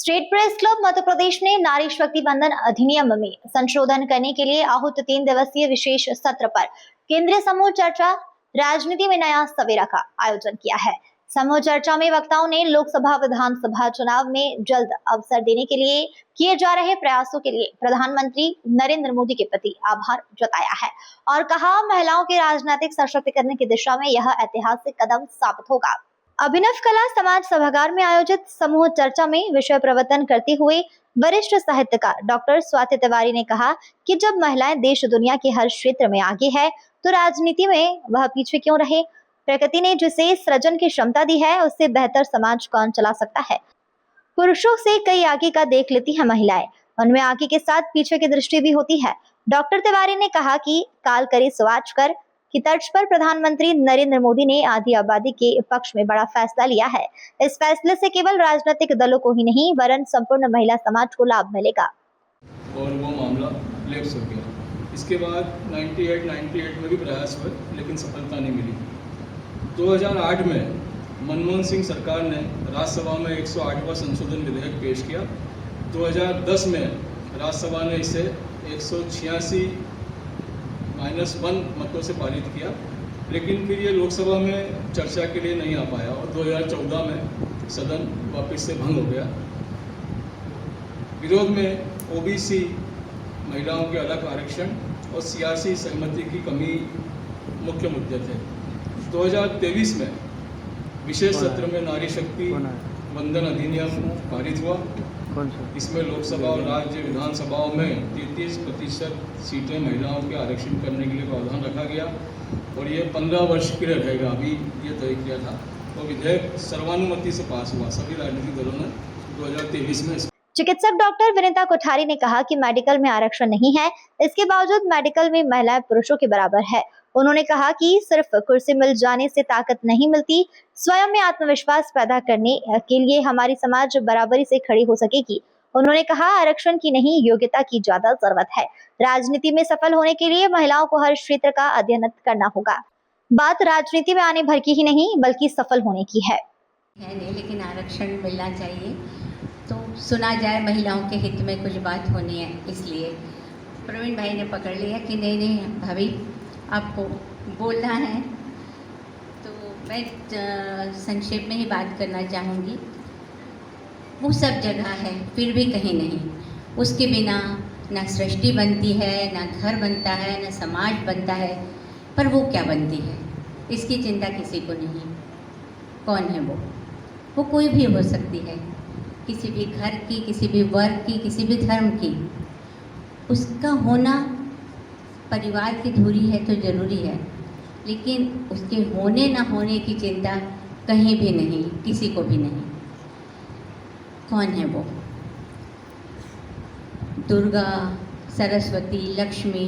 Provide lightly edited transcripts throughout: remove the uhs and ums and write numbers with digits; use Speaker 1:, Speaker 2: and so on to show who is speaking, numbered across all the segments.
Speaker 1: State press club Madhya Pradesh ने नारी शक्ति बंधन अधिनियम में संशोधन करने के लिए आहूत 3 दिवसीय विशेष सत्र पर केंद्रीय समूह चर्चा राजनीति में नया सवेरा का आयोजन किया है। समूह चर्चा में वक्ताओं ने लोकसभा विधानसभा चुनाव में जल्द अवसर देने के लिए किए जा रहे प्रयासों के लिए प्रधानमंत्री नरेंद्र मोदी के प्रति आभार जताया है और कहा, महिलाओं के राजनीतिक सशक्तिकरण की दिशा में यह ऐतिहासिक कदम साबित होगा। अभिनव कला समाज सभागार में आयोजित समूह चर्चा में विषय प्रवचन करते हुए वरिष्ठ साहित्यकार डॉक्टर स्वाति तिवारी ने कहा कि जब महिलाएं देश दुनिया के हर क्षेत्र में आगे है तो राजनीति में वह पीछे क्यों रहे। प्रकृति ने जिसे सृजन की क्षमता दी है उससे बेहतर समाज कौन चला सकता है। पुरुषों से कई आगे का देख लेती है महिलाएं, उनमें आगे के साथ पीछे की दृष्टि भी होती है। डॉक्टर तिवारी ने कहा कि काल करे सो आज कर की तर्ज पर प्रधानमंत्री नरेंद्र मोदी ने आधी आबादी के पक्ष में बड़ा फैसला लिया है। इस फैसले से केवल राजनीतिक दलों को ही नहीं वरन संपूर्ण महिला समाज को लाभ मिलेगा।
Speaker 2: और वो मामला लैप्स हो गया। इसके बाद 98 में भी प्रयास हुए लेकिन सफलता नहीं मिली। 2008 में मनमोहन सिंह सरकार ने राज्यसभा में 108वां संशोधन विधेयक पेश किया। 2010 में राज्यसभा ने इसे 186-1 मतों से पारित किया, लेकिन फिर ये लोकसभा में चर्चा के लिए नहीं आ पाया और 2014 में सदन वापस से भंग हो गया। विरोध में ओबीसी, महिलाओं के अलग आरक्षण और सियासी सहमति की कमी मुख्य मुद्दे थे। 2023 में विशेष सत्र में नारी शक्ति बंधन अधिनियम पारित हुआ। इसमें लोकसभा और राज्य विधानसभाओं में 33% सीटें महिलाओं के आरक्षण करने के लिए प्रावधान रखा गया और ये 15 वर्ष के लिए रहेगा। अभी ये तय किया था तो विधेयक सर्वानुमति से पास हुआ सभी राजनीतिक दलों ने 2023 में।
Speaker 1: चिकित्सक डॉक्टर विनीता कोठारी ने कहा कि मेडिकल में आरक्षण नहीं है, इसके बावजूद मेडिकल में महिलाएं पुरुषों के बराबर है। उन्होंने कहा कि सिर्फ कुर्सी मिल जाने से ताकत नहीं मिलती, स्वयं में आत्मविश्वास पैदा करने के लिए हमारी समाज बराबरी से खड़ी हो सकेगी। उन्होंने कहा, आरक्षण की नहीं योग्यता की ज्यादा जरूरत है। राजनीति में सफल होने के लिए महिलाओं को हर क्षेत्र का अध्ययन करना होगा। बात राजनीति में आने भर की ही नहीं बल्कि सफल होने की है
Speaker 3: नहीं, लेकिन आरक्षण मिलना चाहिए तो सुना जाए, महिलाओं के हित में कुछ बात होनी है। इसलिए प्रवीण भाई ने पकड़ लिया कि नहीं भाभी आपको बोलना है, तो मैं संक्षेप में ही बात करना चाहूँगी। वो सब जगह है फिर भी कहीं नहीं, उसके बिना ना सृष्टि बनती है, ना घर बनता है, ना समाज बनता है। पर वो क्या बनती है इसकी चिंता किसी को नहीं। कौन है वो कोई भी हो सकती है, किसी भी घर की, किसी भी वर्ग की, किसी भी धर्म की। उसका होना परिवार की धुरी है तो ज़रूरी है, लेकिन उसके होने ना होने की चिंता कहीं भी नहीं, किसी को भी नहीं। कौन है वो? दुर्गा, सरस्वती, लक्ष्मी,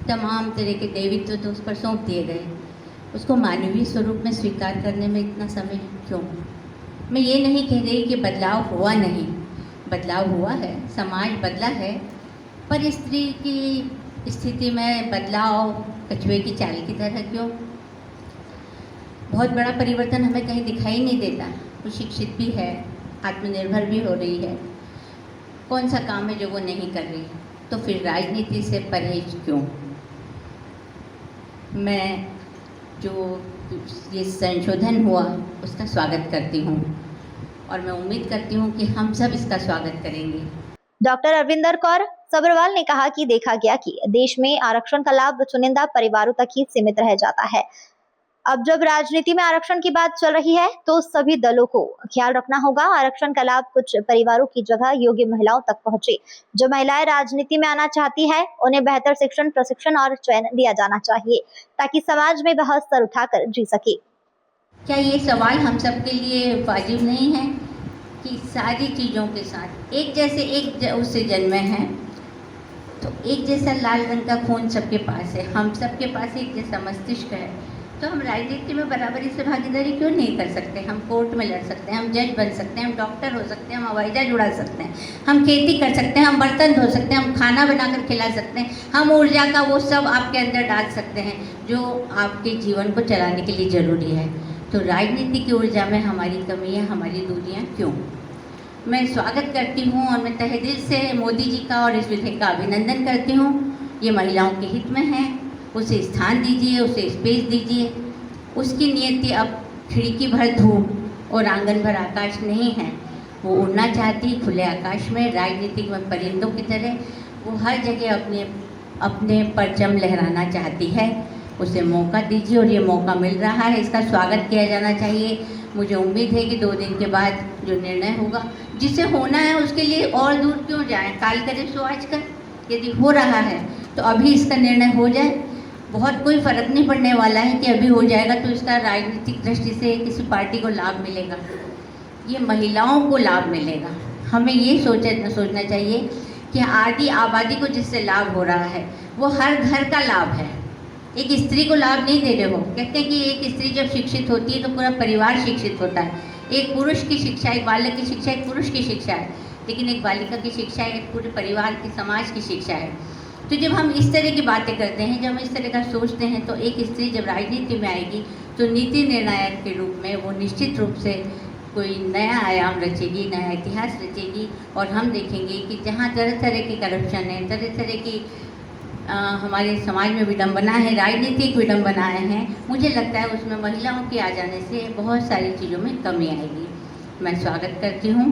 Speaker 3: तमाम तरह के देवित्व तो उस पर सौंप दिए गए। उसको मानवीय स्वरूप में स्वीकार करने में इतना समय क्यों? मैं ये नहीं कह रही कि बदलाव हुआ नहीं, बदलाव हुआ है, समाज बदला है, पर स्त्री की स्थिति में बदलाव कछुए की चाल की तरह क्यों? बहुत बड़ा परिवर्तन हमें कहीं दिखाई नहीं देता। वो शिक्षित भी है, आत्मनिर्भर भी हो रही है, कौन सा काम है जो वो नहीं कर रही? तो फिर राजनीति से परहेज क्यों? मैं जो ये संशोधन हुआ उसका स्वागत करती हूँ और मैं उम्मीद करती हूँ कि हम सब इसका स्वागत करेंगे।
Speaker 1: डॉक्टर अरविंदर कौर सब्रवाल ने कहा कि देखा गया कि देश में आरक्षण का लाभ चुनिंदा परिवारों तक ही सीमित रह जाता है। अब जब राजनीति में आरक्षण की बात चल रही है तो सभी दलों को ख्याल रखना होगा आरक्षण का लाभ कुछ परिवारों की जगह योग्य महिलाओं तक पहुंचे। जो महिलाएं राजनीति में आना चाहती है उन्हें बेहतर शिक्षण, प्रशिक्षण और चयन दिया जाना चाहिए ताकि समाज में वह स्तर उठाकर जी सके।
Speaker 3: क्या ये सवाल हम सब के लिए वाजिब नहीं है कि सारी चीज़ों के साथ एक जैसे एक उससे जन्मे हैं तो एक जैसा लाल रंग का खून सबके पास है, हम सबके पास एक जैसा मस्तिष्क है, तो हम राजनीति में बराबरी से भागीदारी क्यों नहीं कर सकते? हम कोर्ट में लड़ सकते हैं, हम जज बन सकते हैं, हम डॉक्टर हो सकते हैं, हम हवाई जहाज उड़ा सकते हैं, हम खेती कर सकते हैं, हम बर्तन धो सकते हैं, हम खाना बनाकर खिला सकते हैं, हम ऊर्जा का वो सब आपके अंदर डाल सकते हैं जो आपके जीवन को चलाने के लिए ज़रूरी है। तो राजनीति की ऊर्जा में हमारी कमी है, हमारी दूरियाँ क्यों? मैं स्वागत करती हूँ और मैं तहे दिल से मोदी जी का और इस विधेयक का अभिनंदन करती हूँ। ये महिलाओं के हित में है, उसे स्थान दीजिए, उसे स्पेस दीजिए। उसकी नियति अब खिड़की भर धूप और आंगन भर आकाश नहीं है। वो उड़ना चाहती खुले आकाश में, राजनीतिक में परिंदों की तरह। वो हर जगह अपने परचम लहराना चाहती है। उसे मौका दीजिए और ये मौका मिल रहा है, इसका स्वागत किया जाना चाहिए। मुझे उम्मीद है कि 2 दिन के बाद जो निर्णय होगा, जिसे होना है उसके लिए और दूर क्यों जाएं, काल करे सो आज कर। यदि हो रहा है तो अभी इसका निर्णय हो जाए। बहुत कोई फ़र्क नहीं पड़ने वाला है कि अभी हो जाएगा तो इसका राजनीतिक दृष्टि से किसी पार्टी को लाभ मिलेगा, ये महिलाओं को लाभ मिलेगा। हमें ये सोचना चाहिए कि आधी आबादी को जिससे लाभ हो रहा है वो हर घर का लाभ है। एक स्त्री को लाभ नहीं दे रहे हो। कहते हैं कि एक स्त्री जब शिक्षित होती है तो पूरा परिवार शिक्षित होता है। एक पुरुष की शिक्षा, एक बालक की शिक्षा एक पुरुष की शिक्षा है, लेकिन एक बालिका की शिक्षा एक पूरे परिवार की, समाज की शिक्षा है। तो जब हम इस तरह की बातें करते हैं, जब हम इस तरह का सोचते हैं, तो एक स्त्री जब राजनीति में आएगी तो नीति निर्णायक के रूप में वो निश्चित रूप से कोई नया आयाम रचेगी, नया इतिहास रचेगी। और हम देखेंगे कि जहाँ तरह तरह की करप्शन है, तरह तरह की हमारे समाज में विडंबना है, राजनीतिक विडंबनाएं हैं, मुझे लगता है उसमें महिलाओं के आ जाने से बहुत सारी चीज़ों में कमी आएगी। मैं स्वागत करती हूँ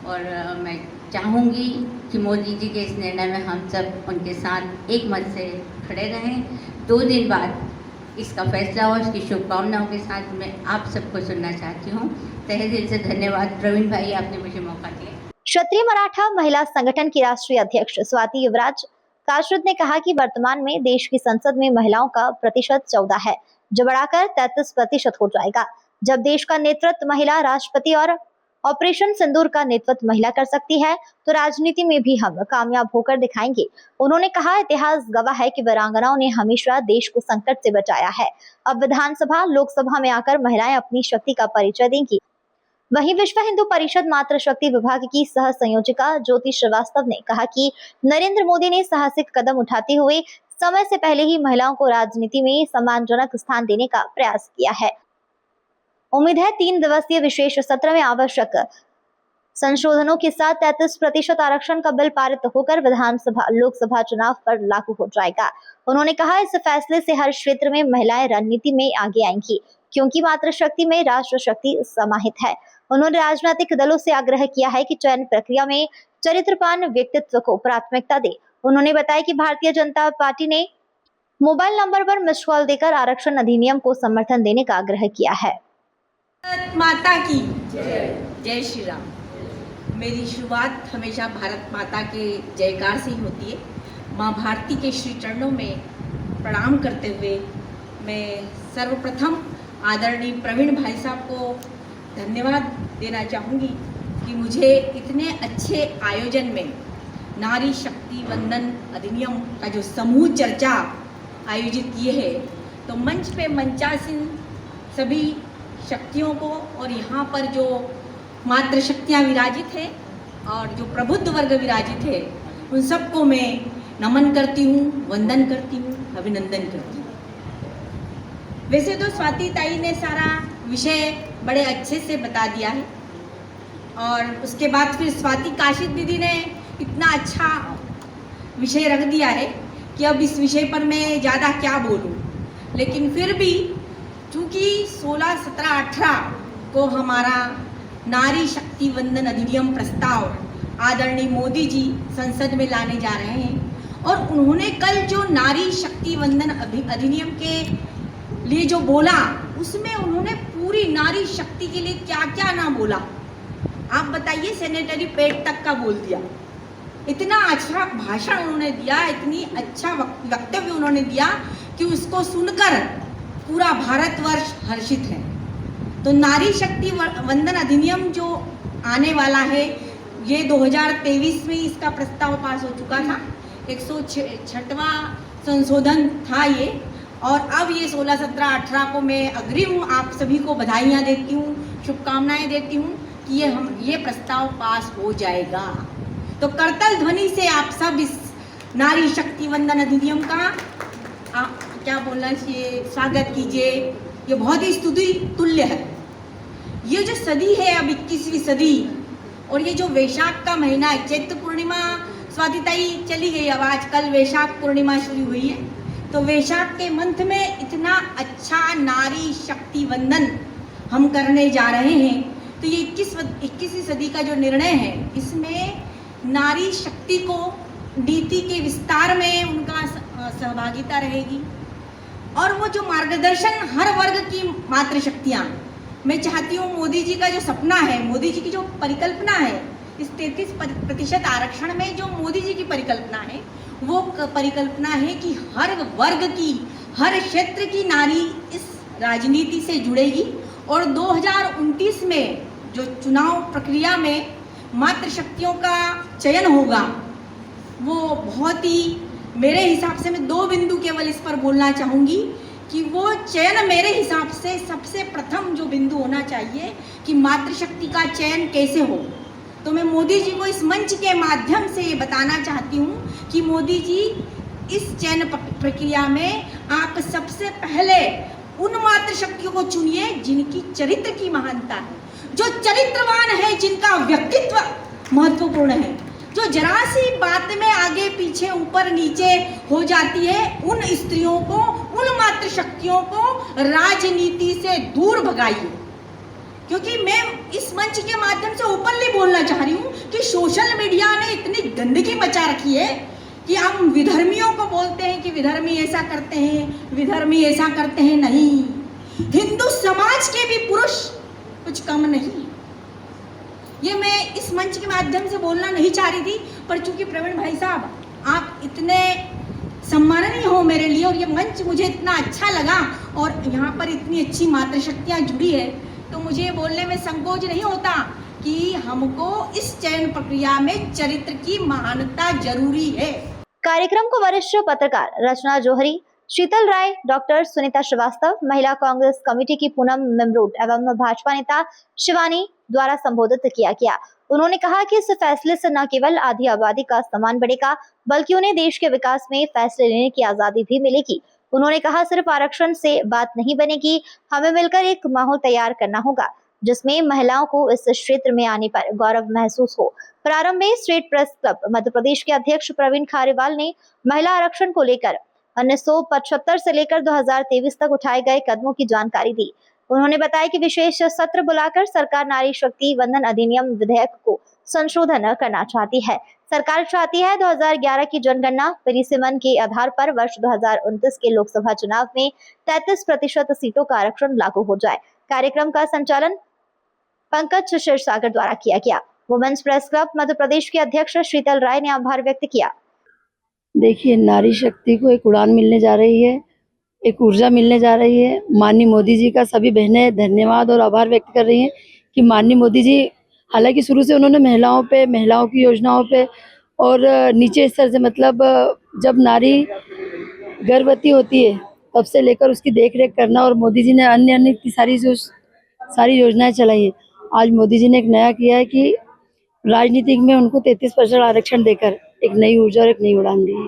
Speaker 3: और मैं चाहूँगी कि मोदी जी के इस निर्णय में हम सब उनके साथ एक मत से खड़े रहें। 2 दिन बाद इसका फैसला हो, इसकी शुभकामनाओं के साथ मैं आप सबको सुनना चाहती हूँ। तहे दिल से धन्यवाद प्रवीण भाई, आपने मुझे मौका दिया।
Speaker 1: क्षत्रिय मराठा महिला संगठन की राष्ट्रीय अध्यक्ष स्वाति युवराज काशरुत ने कहा कि वर्तमान में देश की संसद में महिलाओं का प्रतिशत 14 है, जो बढ़ाकर 33% हो जाएगा। जब देश का नेतृत्व महिला राष्ट्रपति और ऑपरेशन सिंदूर का नेतृत्व महिला कर सकती है, तो राजनीति में भी हम कामयाब होकर दिखाएंगे। उन्होंने कहा, इतिहास गवाह है कि वीरांगनाओं ने हमेशा देश को संकट से बचाया है। अब विधानसभा, लोकसभा में आकर महिलाएं अपनी शक्ति का परिचय देंगी। वहीं विश्व हिंदू परिषद मातृशक्ति विभाग की सह संयोजिका ज्योति श्रीवास्तव ने कहा कि नरेंद्र मोदी ने साहसिक कदम उठाते हुए समय से पहले ही महिलाओं को राजनीति में सम्मानजनक स्थान देने का प्रयास किया है। उम्मीद है 3 दिवसीय विशेष सत्र में आवश्यक संशोधनों के साथ 33% आरक्षण का बिल पारित होकर विधानसभा, लोकसभा चुनाव पर लागू हो जाएगा। उन्होंने कहा, इस फैसले से हर क्षेत्र में महिलाएं राजनीति में आगे आएंगी, क्योंकि मातृशक्ति में राष्ट्र शक्ति समाहित है। उन्होंने राजनीतिक दलों से आग्रह किया है कि चयन प्रक्रिया में चरित्रवान व्यक्तित्व को प्राथमिकता दे। उन्होंने बताया कि भारतीय जनता पार्टी ने मोबाइल नंबर पर मिस्ड कॉल देकर आरक्षण अधिनियम को समर्थन देने का आग्रह किया है।
Speaker 4: भारत माता की जय श्री राम। मेरी शुरुआत हमेशा भारत माता के जयकार से ही होती है। माँ भारती के श्री चरणों में प्रणाम करते हुए मैं सर्वप्रथम आदरणीय प्रवीण भाई साहब को धन्यवाद देना चाहूँगी कि मुझे इतने अच्छे आयोजन में नारी शक्ति वंदन अधिनियम का जो समूह चर्चा आयोजित किए है, तो मंच पे मंचासीन सभी शक्तियों को और यहाँ पर जो मातृशक्तियाँ विराजित है और जो प्रबुद्ध वर्ग विराजित है, उन सबको मैं नमन करती हूँ, वंदन करती हूँ, अभिनंदन करती हूँ। वैसे तो स्वाति ताई ने सारा विषय बड़े अच्छे से बता दिया है और उसके बाद फिर स्वाति काशिद दीदी ने इतना अच्छा विषय रख दिया है कि अब इस विषय पर मैं ज़्यादा क्या बोलूँ। लेकिन फिर भी चूँकि 16, 17, 18 को हमारा नारी शक्ति वंदन अधिनियम प्रस्ताव आदरणीय मोदी जी संसद में लाने जा रहे हैं और उन्होंने कल जो नारी शक्ति वंदन अधिनियम के लिए जो बोला, उसमें उन्होंने पूरी नारी शक्ति के लिए क्या क्या ना बोला, आप बताइए। सैनिटरी पैड तक का बोल दिया। इतना अच्छा भाषण उन्होंने दिया, इतनी अच्छा वक्तव्य उन्होंने दिया कि उसको सुनकर पूरा भारतवर्ष हर्षित है। तो नारी शक्ति वंदन अधिनियम जो आने वाला है, ये 2023 में इसका प्रस्ताव पास हो चुका था। 106वां संशोधन था ये, और अब ये 16, 17, 18 को मैं अग्रिम आप सभी को बधाइयाँ देती हूँ, शुभकामनाएं देती हूँ कि ये प्रस्ताव पास हो जाएगा। तो करतल ध्वनि से आप सब इस नारी शक्ति वंदन अधिनियम का क्या बोलना चाहिए, स्वागत कीजिए। ये बहुत ही स्तुति तुल्य है। ये जो सदी है अब 21वीं सदी, और ये जो वैशाख का महीना है, चैत्र पूर्णिमा स्वातिताई चली गई, अब आजकल वैशाख पूर्णिमा शुरू हुई है, तो वैशाख के मंथ में इतना अच्छा नारी शक्ति वंदन हम करने जा रहे हैं। तो ये 21वीं सदी का जो निर्णय है, इसमें नारी शक्ति को नीति के विस्तार में उनका सहभागिता रहेगी, और वो जो मार्गदर्शन हर वर्ग की मातृशक्तियाँ, मैं चाहती हूँ मोदी जी का जो सपना है, मोदी जी की जो परिकल्पना है, इस 33% आरक्षण में जो मोदी जी की परिकल्पना है, वो परिकल्पना है कि हर वर्ग की, हर क्षेत्र की नारी इस राजनीति से जुड़ेगी, और 2029 में जो चुनाव प्रक्रिया में मातृशक्तियों का चयन होगा, वो बहुत ही, मेरे हिसाब से मैं 2 बिंदु केवल इस पर बोलना चाहूँगी कि वो चयन मेरे हिसाब से सबसे प्रथम जो बिंदु होना चाहिए कि मातृशक्ति का चयन कैसे हो। तो मैं मोदी जी को इस मंच के माध्यम से ये बताना चाहती हूँ कि मोदी जी, इस चयन प्रक्रिया में आप सबसे पहले उन मातृशक्तियों को चुनिए जिनकी चरित्र की महानता है, जो चरित्रवान है, जिनका व्यक्तित्व महत्वपूर्ण है, जो जरा सी बात में आगे पीछे ऊपर नीचे हो जाती है, उन स्त्रियों को, उन मातृशक्तियों को राजनीति से दूर भगाइए। क्योंकि मैं इस मंच के माध्यम से ओपनली बोलना चाह रही हूँ कि सोशल मीडिया ने इतनी गंदगी मचा रखी है कि हम विधर्मियों को बोलते हैं कि विधर्मी ऐसा करते हैं, विधर्मी ऐसा करते हैं। नहीं, हिंदू समाज के भी पुरुष कुछ कम नहीं। ये मैं इस मंच के माध्यम से बोलना नहीं चाह रही थी, पर चूंकि प्रवीण भाई साहब आप इतने सम्माननीय हो मेरे लिए, और ये मंच मुझे इतना अच्छा लगा, और यहाँ पर इतनी अच्छी मातृशक्तियाँ जुड़ी है, तो मुझे बोलने में संकोच नहीं होता कि हमको इस चयन प्रक्रिया में चरित्र की महानता जरूरी है।
Speaker 1: कार्यक्रम को वरिष्ठ पत्रकार रचना जौहरी, शीतल राय, डॉक्टर सुनीता श्रीवास्तव, महिला कांग्रेस कमेटी की पूनम मेमरूट एवं भाजपा नेता शिवानी द्वारा संबोधित किया गया। उन्होंने कहा कि इस फैसले से न केवल आधी आबादी का सम्मान बढ़ेगा, बल्कि उन्हें देश के विकास में फैसले लेने की आजादी भी मिलेगी। उन्होंने कहा, सिर्फ आरक्षण से बात नहीं बनेगी, हमें मिलकर एक माहौल तैयार करना होगा जिसमें महिलाओं को इस क्षेत्र में आने पर गौरव महसूस हो। प्रारंभ में state press club Madhya Pradesh के अध्यक्ष प्रवीण खारेवाल ने महिला आरक्षण को लेकर 1975 से लेकर 2023 तक उठाए गए कदमों की जानकारी दी। उन्होंने बताया कि विशेष सत्र बुलाकर सरकार नारी शक्ति वंदन अधिनियम विधेयक को संशोधन करना चाहती है। सरकार चाहती है 2011 की जनगणना परिसीमन के आधार पर वर्ष 2029 के लोकसभा चुनाव में 33% सीटों का आरक्षण लागू हो जाए। कार्यक्रम का संचालन पंकज क्षीरसागर द्वारा किया गया। Women's press club Madhya Pradesh के अध्यक्ष शीतल राय ने आभार व्यक्त किया।
Speaker 5: देखिए, नारी शक्ति को एक उड़ान मिलने जा रही है, एक ऊर्जा मिलने जा रही है। माननीय मोदी जी का सभी बहनें धन्यवाद और आभार व्यक्त कर रही हैं कि माननीय मोदी जी, हालांकि शुरू से उन्होंने महिलाओं की योजनाओं पे और नीचे स्तर से, मतलब जब नारी गर्भवती होती है तब से लेकर उसकी देखरेख करना, और मोदी जी ने अन्य की सारी योजनाएं चलाई है। आज मोदी जी ने एक नया किया है कि राजनीतिक में उनको 33% आरक्षण देकर एक नई ऊर्जा और एक नई उड़ान दी है।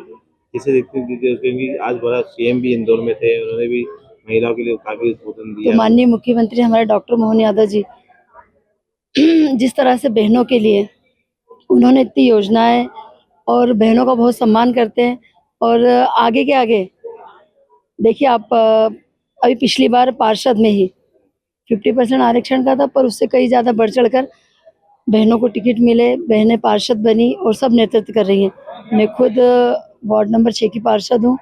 Speaker 6: इसे देखते क्योंकि आज बड़ा सीएम भी इंदौर में थे, उन्होंने भी महिलाओं के लिए काफी उद्बोधन दिया।
Speaker 5: तो माननीय मुख्यमंत्री हमारे डॉक्टर मोहन यादव जी जिस तरह से बहनों के लिए उन्होंने इतनी योजनाएं और बहनों का बहुत सम्मान करते हैं, और आगे के आगे देखिए आप, अभी पिछली बार पार्षद में ही 50% आरक्षण का था, पर उससे कई ज़्यादा बढ़ चढ़कर बहनों को टिकट मिले, बहनें पार्षद बनी और सब नेतृत्व कर रही हैं। मैं खुद वार्ड नंबर 6 की पार्षद हूँ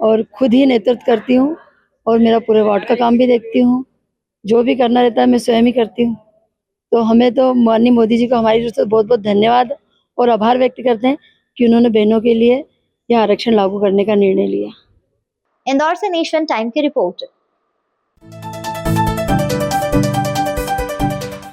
Speaker 5: और खुद ही नेतृत्व करती हूँ, और मेरा पूरे वार्ड का काम भी देखती हूँ। जो भी करना रहता है मैं स्वयं ही करती हूँ। तो हमें तो माननीय मोदी जी को हमारी तरफ से बहुत बहुत धन्यवाद और आभार व्यक्त करते हैं कि उन्होंने बहनों के लिए यह आरक्षण लागू करने का निर्णय लिया।
Speaker 1: इंदौर से नेशन टाइम की रिपोर्ट।